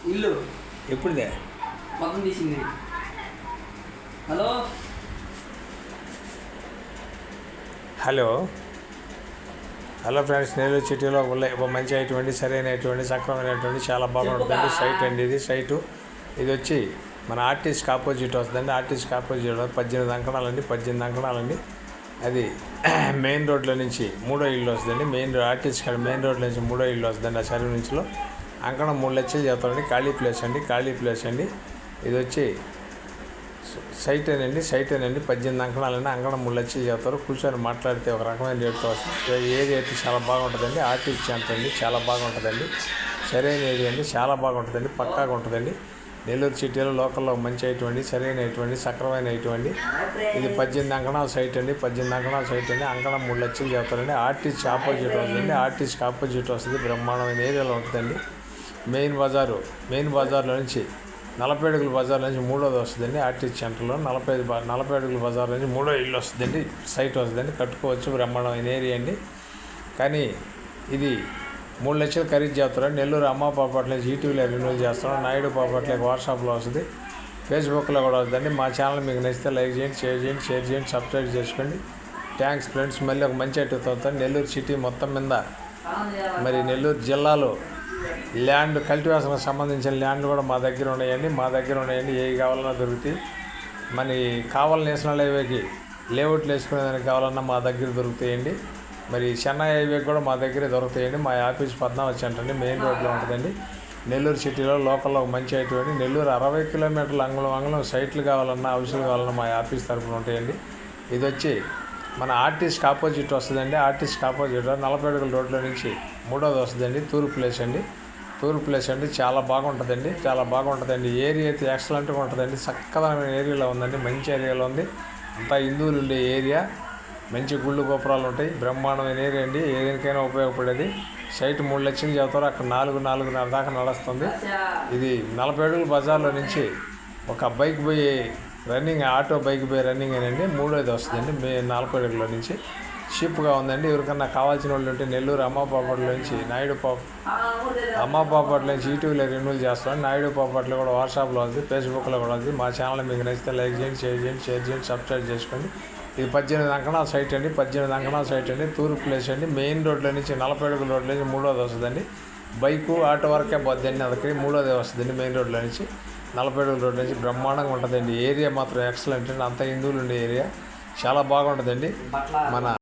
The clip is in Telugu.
ఇల్లు ఎప్పుడుదే మొత్తం తీసింది. Hello hello hello friends, Nellore సిటీలో మంచి అయినటువంటి సరైనటువంటి సక్రమైనటువంటి చాలా బాగుంటుందండి సైట్ అండి. ఇది సైటు ఇది వచ్చి మన ఆర్టీసీకి ఆపోజిట్ వస్తుందండి. ఆర్టీసీకి ఆపోజిట్ 18 అంకణాలండి. అది మెయిన్ రోడ్లో నుంచి 3వ ఇల్లు వస్తుందండి. ఆర్టీసీ కాడ మెయిన్ రోడ్లో నుంచి 3వ ఇల్లు వస్తుందండి. ఆ సర్వీ నుంచిలో అంకణం 3 లక్షలు చెప్తారండి. ఖాళీ ప్లేస్ అండి. ఇది వచ్చి సైట్ ఏనండి 18 అంకణాలండి. అంకణం 3 లక్షలు చెప్తారు. కూర్చొని మాట్లాడితే ఒక రకమైన రేటుతో వస్తుంది. ఏరియా అయితే చాలా బాగుంటుందండి. ఆర్టీసీ సెంటర్ అండి, చాలా బాగుంటుందండి. సరైన ఏరియా అండి, చాలా బాగుంటుందండి, పక్కాగా ఉంటుందండి. నెల్లూరు సిటీలో లోకల్లో మంచి అయినటువంటి సరైనటువంటి సక్రమైన అయినటువంటి ఇది 18 అంకణాల సైట్ అండి. అంకణం 3 లక్షలు చెప్తారండి. ఆర్టీసీ ఆపోజిట్ వస్తుంది. బ్రహ్మాండమైన ఏరియాలో ఉంటుందండి. మెయిన్ బజార్లో నుంచి 40 అడుగుల బజార్ నుంచి 3వది వస్తుందండి. ఆర్టీసీ సెంటర్లో 40 అడుగుల బజార్ నుంచి 3వ ఇల్లు వస్తుందండి. సైట్ వస్తుందండి, కట్టుకోవచ్చు. బ్రహ్మాండమైన ఏరియా అండి. కానీ ఇది 3 లక్షలు ఖరీదు చేస్తారు. నెల్లూరు అమ్మ పాపట్ల నుంచి ఈటీవీలో రెన్యూల్ చేస్తున్నాం. నాయుడు పాపట్లకి వాట్సాప్లో వస్తుంది, ఫేస్బుక్లో కూడా వస్తుందండి. మా ఛానల్ మీకు నచ్చితే లైక్ చేయండి, షేర్ చేయండి, సబ్స్క్రైబ్ చేసుకోండి. Thanks friends. మళ్ళీ ఒక మంచి అవుతుంది. నెల్లూరు సిటీ మొత్తం మీద మరి నెల్లూరు జిల్లాలో ల్యాండ్ కల్టివేషన్కి సంబంధించిన ల్యాండ్ కూడా మా దగ్గర ఉన్నాయండి. ఏవి కావాలన్నా దొరుకుతాయి. మరి కావాల నేషనల్ హైవేకి లేఅవుట్లు వేసుకునేదానికి కావాలన్నా మా దగ్గర దొరుకుతాయండి. మరి చెన్నై హైవేకి కూడా మా దగ్గరే దొరుకుతాయండి. మా ఆఫీస్ 14 సెంటర్ అండి, మెయిన్ రోడ్లో ఉంటుందండి. నెల్లూరు సిటీలో లోకల్లో మంచి అయినటువంటి నెల్లూరు 60 కిలోమీటర్ల అంగుళం సైట్లు కావాలన్నా హౌస్లు కావాలన్నా మా ఆఫీస్ తరఫున ఉంటాయండి. ఇది వచ్చి మన ఆర్టీసీకి ఆపోజిట్ వస్తుందండి. 40 అడుగుల రోడ్లో నుంచి 3వది వస్తుందండి. తూర్పు ప్లేస్ అండి. చాలా బాగుంటుందండి. ఏరియా అయితే ఎక్సలెంట్గా ఉంటుందండి. చక్కదనమైన ఏరియాలో ఉందండి. మంచి ఏరియాలో ఉంది. అంతా హిందువులు ఉండే ఏరియా. మంచి గుళ్ళు గోపురాలు ఉంటాయి. బ్రహ్మాండమైన ఏరియా అండి. ఏదైనా ఉపయోగపడేది. సైట్ 3 లక్షలు చెబుతారు. అక్కడ 4.5 దాకా నడుస్తుంది. ఇది 40 అడుగుల బజార్లో నుంచి ఒక బైక్ పోయి రన్నింగ్, ఆటో బైక్ పోయి రన్నింగ్ అనండి. 3వది వస్తుందండి. 40 అడుగుల నుంచి షిప్గా ఉందండి. ఎవరికన్నా కావాల్సిన వాళ్ళు ఉంటే నెల్లూరు అమ్మ పాపట్ల నుంచి ఈటీవీలో రెన్యూల్ చేస్తాం. నాయుడు పాపట్లో కూడా వాట్సాప్లో ఉంది, ఫేస్బుక్లో కూడా ఉంది. మా ఛానల్ మీకు నచ్చితే లైక్ చేయండి, షేర్ చేయండి, సబ్స్క్రైబ్ చేసుకోండి. ఇది 18 అంకణాల సైట్ అండి. తూర్పు ప్లేస్ అండి. మెయిన్ రోడ్లో నుంచి 40 అడుగుల రోడ్లో నుంచి 3వది వస్తుందండి. బైకు ఆటో వరకే పోద్దండి. అందుకని 3వది వస్తుందండి. మెయిన్ రోడ్లో నుంచి 40 అడుగుల రోడ్ల నుంచి బ్రహ్మాండంగా ఉంటుందండి. ఏరియా మాత్రం ఎక్సలెంట్ అండి. అంత హిందువులు ఉండే ఏరియా చాలా బాగుంటుందండి. మన